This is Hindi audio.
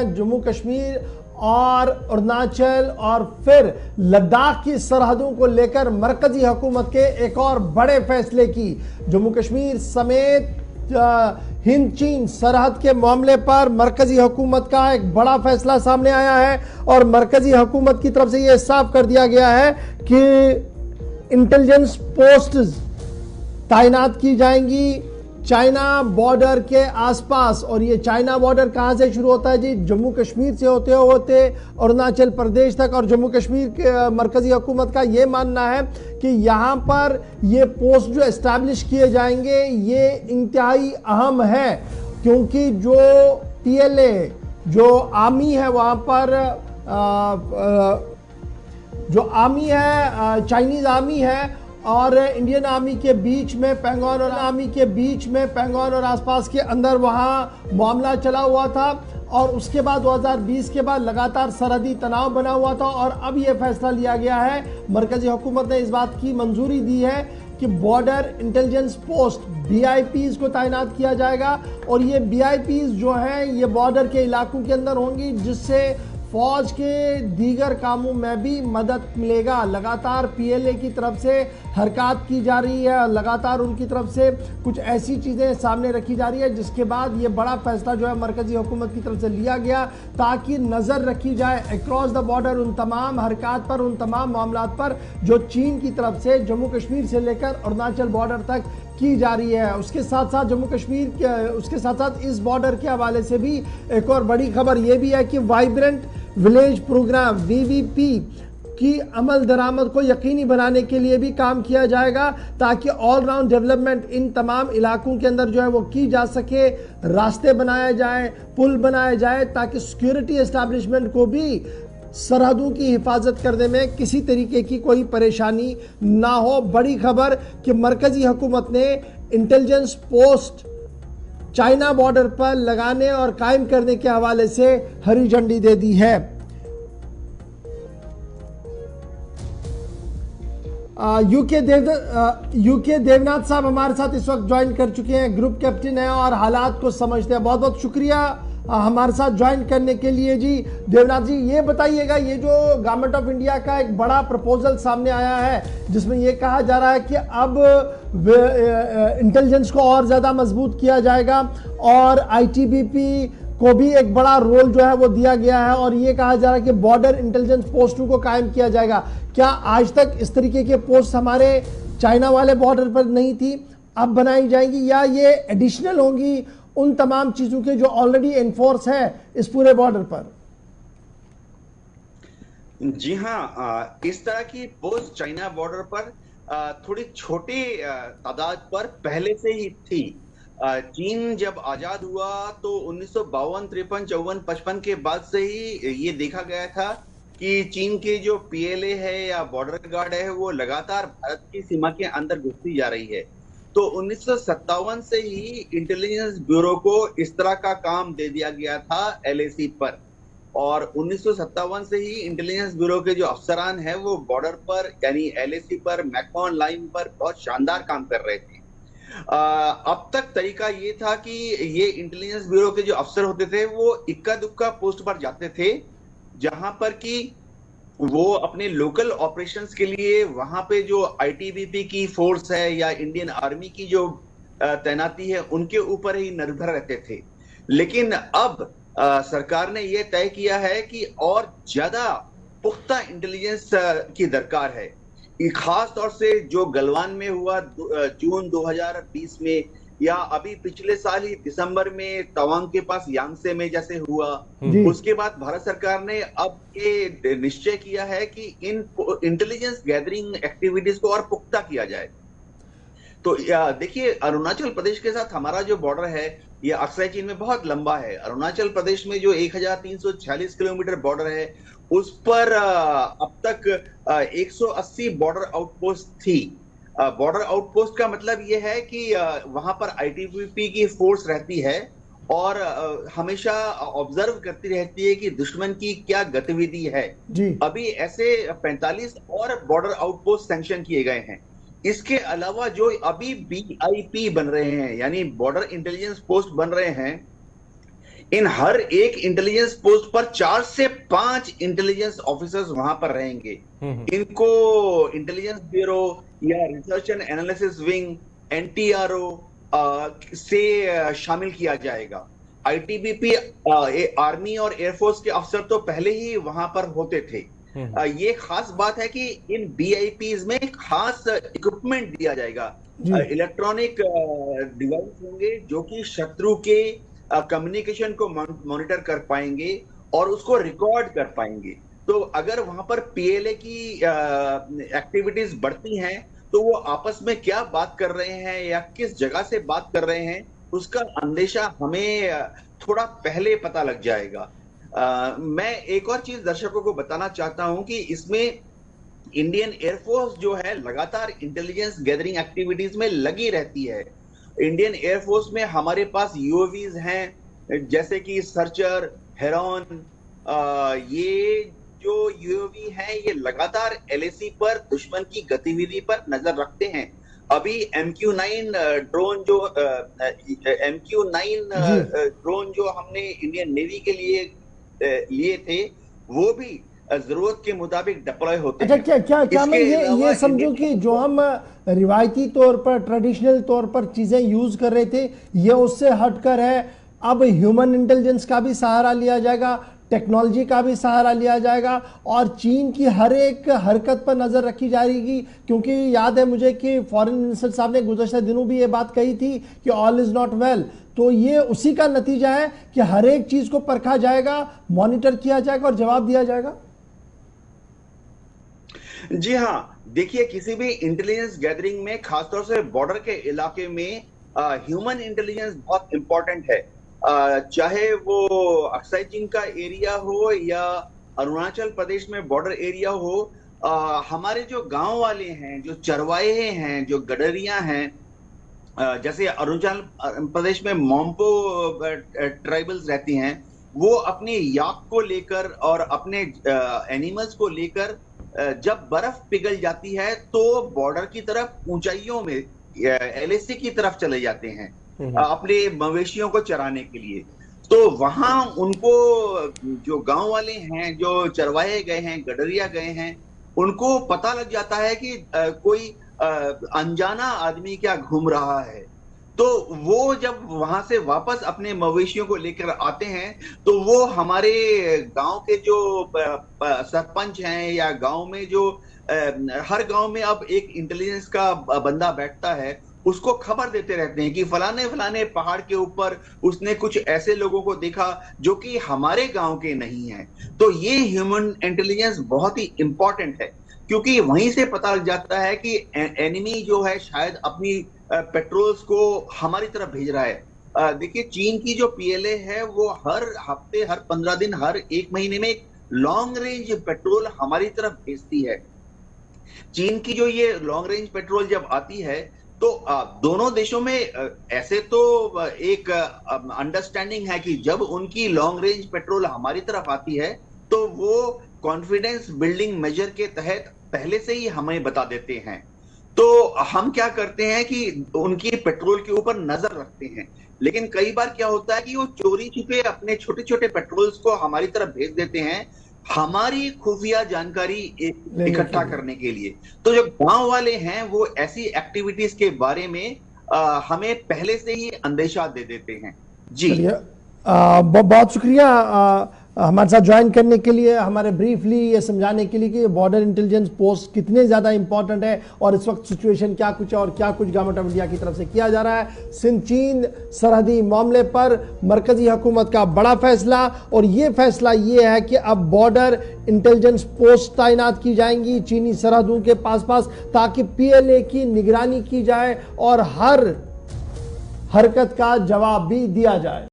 जम्मू कश्मीर और अरुणाचल और फिर लद्दाख की सरहदों को लेकर मरकजी हुकूमत के एक और बड़े फैसले की। जम्मू कश्मीर समेत हिंद चीन सरहद के मामले पर मरकजी हुकूमत का एक बड़ा फैसला सामने आया है और मरकजी हुकूमत की तरफ से यह साफ कर दिया गया है कि इंटेलिजेंस पोस्ट तैनात की जाएंगी चाइना बॉर्डर के आसपास। और ये चाइना बॉर्डर कहां से शुरू होता है जी? जम्मू कश्मीर से होते होते अरुणाचल प्रदेश तक। और जम्मू कश्मीर के मरकजी हुकूमत का ये मानना है कि यहां पर ये पोस्ट जो एस्टैब्लिश किए जाएंगे ये इंतहाई अहम है, क्योंकि जो पीएलए जो आर्मी है वहां पर जो आर्मी है चाइनीज आर्मी है और इंडियन आर्मी के बीच में पैंगोंग और आर्मी के बीच में पैंगोंग और आसपास के अंदर वहां मामला चला हुआ था। और उसके बाद 2020 के बाद लगातार सरहदी तनाव बना हुआ था और अब यह फैसला लिया गया है, मरकजी हुकूमत ने इस बात की मंजूरी दी है कि बॉर्डर इंटेलिजेंस पोस्ट BIPs को तैनात किया जाएगा। और ये BIPs जो हैं ये बॉर्डर के इलाकों के अंदर होंगी, जिससे फौज के दीगर कामों में भी मदद मिलेगा। लगातार पीएलए की तरफ से हरकत की जा रही है, लगातार उनकी तरफ से कुछ ऐसी चीज़ें सामने रखी जा रही है, जिसके बाद ये बड़ा फैसला जो है मरकजी हुकूमत की तरफ से लिया गया, ताकि नज़र रखी जाए अक्रॉस द बॉर्डर उन तमाम हरकत पर, उन तमाम मामलात पर जो चीन की तरफ से जम्मू कश्मीर से लेकर अरुणाचल बॉर्डर तक की जा रही है। उसके साथ साथ जम्मू कश्मीर के उसके साथ साथ इस बॉर्डर के हवाले से भी एक और बड़ी खबर यह भी है कि वाइब्रेंट विलेज प्रोग्राम VVP की अमल दरामद को यकीनी बनाने के लिए भी काम किया जाएगा, ताकि ऑलराउंड डेवलपमेंट इन तमाम इलाकों के अंदर जो है वो की जा सके। रास्ते बनाए जाए, पुल बनाए जाए, ताकि सिक्योरिटी एस्टैब्लिशमेंट को भी सरहदों की हिफाजत करने में किसी तरीके की कोई परेशानी ना हो। बड़ी खबर कि मरकजी हुकूमत ने इंटेलिजेंस पोस्ट चाइना बॉर्डर पर लगाने और कायम करने के हवाले से हरी झंडी दे दी है। यूके देवनाथ साहब हमारे साथ इस वक्त ज्वाइन कर चुके हैं, ग्रुप कैप्टन है और हालात को समझते हैं। बहुत बहुत शुक्रिया हमारे साथ ज्वाइन करने के लिए जी। देवनाथ जी, ये बताइएगा, ये जो गवर्नमेंट ऑफ इंडिया का एक बड़ा प्रपोजल सामने आया है, जिसमें ये कहा जा रहा है कि अब इंटेलिजेंस को और ज़्यादा मजबूत किया जाएगा और ITBP को भी एक बड़ा रोल जो है वो दिया गया है, और ये कहा जा रहा है कि बॉर्डर इंटेलिजेंस पोस्टों को कायम किया जाएगा। क्या आज तक इस तरीके के पोस्ट हमारे चाइना वाले बॉर्डर पर नहीं थी, अब बनाई जाएंगी, या ये एडिशनल होंगी उन तमाम चीजों के जो ऑलरेडी एनफोर्स है इस पूरे बॉर्डर पर? जी हाँ, इस तरह की पोस्ट चाइना बॉर्डर पर थोड़ी छोटी तादाद पर पहले से ही थी। चीन जब आजाद हुआ तो 1952, 53, 54, 55 के बाद से ही ये देखा गया था कि चीन के जो PLA है या बॉर्डर गार्ड है वो लगातार भारत की सीमा के अंदर घुसती जा रही है। तो 1957 से ही इंटेलिजेंस ब्यूरो को इस तरह का काम दे दिया गया था LAC पर, और 1957 से ही इंटेलिजेंस ब्यूरो के जो अफसरान हैं वो बॉर्डर पर यानी LAC पर, मैकमोहन लाइन पर बहुत शानदार काम कर रहे थे। अब तक तरीका ये था कि ये इंटेलिजेंस ब्यूरो के जो अफसर होते थे वो इक्का दुक्का पोस्ट पर जाते थे, जहां पर कि वो अपने लोकल ऑपरेशंस के लिए वहां पे जो ITBP की फोर्स है या इंडियन आर्मी की जो तैनाती है उनके ऊपर ही निर्भर रहते थे। लेकिन अब सरकार ने यह तय किया है कि और ज्यादा पुख्ता इंटेलिजेंस की दरकार है। खास तौर से जो गलवान में हुआ जून 2020 में, या अभी पिछले साल ही दिसंबर में तवांग के पास यांगसे में जैसे हुआ, उसके बाद भारत सरकार ने अब ये निश्चय किया है कि इन इंटेलिजेंस गैदरिंग एक्टिविटीज को और पुख्ता किया जाए। तो देखिए, अरुणाचल प्रदेश के साथ हमारा जो बॉर्डर है ये अक्सर चीन में बहुत लंबा है। अरुणाचल प्रदेश में जो 1346 किलोमीटर बॉर्डर है उस पर अब तक 180 बॉर्डर आउटपोस्ट थी। बॉर्डर आउटपोस्ट का मतलब यह है कि वहां पर ITBP की फोर्स रहती है और हमेशा ऑब्जर्व करती रहती है कि दुश्मन की क्या गतिविधि है। अभी ऐसे 45 और बॉर्डर आउटपोस्ट सैंक्शन किए गए हैं। इसके अलावा जो अभी BIP बन रहे हैं यानी बॉर्डर इंटेलिजेंस पोस्ट बन रहे हैं, इन हर एक इंटेलिजेंस पोस्ट पर 4 से 5 इंटेलिजेंस ऑफिसर्स वहां पर रहेंगे। इनको इंटेलिजेंस ब्यूरो या research and analysis wing, NTRO से शामिल किया जाएगा। आईटीबीपी, आर्मी और एयरफोर्स के अफसर तो पहले ही वहां पर होते थे। ये खास बात है कि इन बीआईपीज में खास इक्विपमेंट दिया जाएगा। इलेक्ट्रॉनिक डिवाइस होंगे जो कि शत्रु के कम्युनिकेशन को मॉनिटर कर पाएंगे और उसको रिकॉर्ड कर पाएंगे। तो अगर वहां पर पीएलए की एक्टिविटीज बढ़ती हैं तो वो आपस में क्या बात कर रहे हैं या किस जगह से बात कर रहे हैं, उसका अंदेशा हमें थोड़ा पहले पता लग जाएगा। मैं एक और चीज दर्शकों को बताना चाहता हूं कि इसमें इंडियन एयरफोर्स जो है लगातार इंटेलिजेंस गैदरिंग एक्टिविटीज में लगी रहती है। इंडियन एयरफोर्स में हमारे पास यूएवीज हैं जैसे कि सर्चर, हेरॉन। ये जो यूएवी हैं ये लगातार एलएसी पर दुश्मन की गतिविधि पर नजर रखते हैं। अभी MQ-9 ड्रोन जो हमने इंडियन नेवी के लिए थे, वो भी जरूरत के मुताबिक डिप्लॉय होते हैं। क्या मैं ये समझूं कि जो हम रिवायती तौर पर, ट्रेडिशनल तौर पर चीजें यूज कर रहे थे, ये उससे हटकर है। अब ह्यूमन इंटेलिजेंस का भी सहारा लिया जाएगा, टेक्नोलॉजी का भी सहारा लिया जाएगा और चीन की हर एक हरकत पर नजर रखी जाएगी। क्योंकि याद है मुझे कि फॉरेन मिनिस्टर साहब ने गुज़श्ता दिनों भी ये बात कही थी कि ऑल इज नॉट वेल। तो ये उसी का नतीजा है कि हर एक चीज को परखा जाएगा, मॉनिटर किया जाएगा और जवाब दिया जाएगा। जी हाँ, देखिए किसी भी इंटेलिजेंस गैदरिंग में, खासतौर से बॉर्डर के इलाके में, ह्यूमन इंटेलिजेंस बहुत इंपॉर्टेंट है। चाहे वो अक्साई चीन का एरिया हो या अरुणाचल प्रदेश में बॉर्डर एरिया हो, हमारे जो गांव वाले हैं, जो चरवाहे हैं, जो गडरियां हैं, जैसे अरुणाचल प्रदेश में मोम्पो ट्राइबल्स रहती हैं, वो अपने याक को लेकर और अपने एनिमल्स को लेकर जब बर्फ पिघल जाती है तो बॉर्डर की तरफ ऊंचाइयों में एलएसी की तरफ चले जाते हैं अपने मवेशियों को चराने के लिए। तो वहां उनको, जो गांव वाले हैं, जो चरवाहे गए हैं, गडरिया गए हैं, उनको पता लग जाता है कि कोई अनजाना आदमी क्या घूम रहा है। तो वो जब वहां से वापस अपने मवेशियों को लेकर आते हैं तो वो हमारे गांव के जो सरपंच हैं या गांव में जो हर गांव में अब एक इंटेलिजेंस का बंदा बैठता है, उसको खबर देते रहते हैं कि फलाने फलाने पहाड़ के ऊपर उसने कुछ ऐसे लोगों को देखा जो कि हमारे गांव के नहीं हैं। तो ये ह्यूमन इंटेलिजेंस बहुत ही इंपॉर्टेंट है क्योंकि वहीं से पता लग जाता है कि एनिमी जो है शायद अपनी पेट्रोल्स को हमारी तरफ भेज रहा है। देखिए चीन की जो पीएलए है वो हर हफ्ते, हर 15 दिन, हर एक महीने में एक लॉन्ग रेंज पेट्रोल हमारी तरफ भेजती है। चीन की जो ये लॉन्ग रेंज पेट्रोल जब आती है तो दोनों देशों में ऐसे तो एक अंडरस्टैंडिंग है कि जब उनकी लॉन्ग रेंज पेट्रोल हमारी तरफ आती है तो वो कॉन्फिडेंस बिल्डिंग मेजर के तहत पहले से ही हमें बता देते हैं। तो हम क्या करते हैं कि उनकी पेट्रोल के ऊपर नजर रखते हैं, लेकिन कई बार क्या होता है कि वो चोरी छिपे अपने छोटे छोटे पेट्रोल्स को हमारी तरफ भेज देते हैं हमारी खुफिया जानकारी इकट्ठा करने के लिए। तो जो गांव वाले हैं वो ऐसी एक्टिविटीज के बारे में हमें पहले से ही अंदेशा दे देते हैं। जी बहुत शुक्रिया हमारे साथ ज्वाइन करने के लिए, हमारे ब्रीफली ये समझाने के लिए कि बॉर्डर इंटेलिजेंस पोस्ट कितने ज़्यादा इंपॉर्टेंट है और इस वक्त सिचुएशन क्या कुछ है और क्या कुछ गवर्नमेंट ऑफ इंडिया की तरफ से किया जा रहा है। सिंध चीन सरहदी मामले पर मरकजी हुकूमत का बड़ा फैसला, और ये फैसला ये है कि अब बॉर्डर इंटेलिजेंस पोस्ट तैनात की जाएंगी चीनी सरहदों के पास ताकि पीएलए की निगरानी की जाए और हर हरकत का जवाब भी दिया जाए।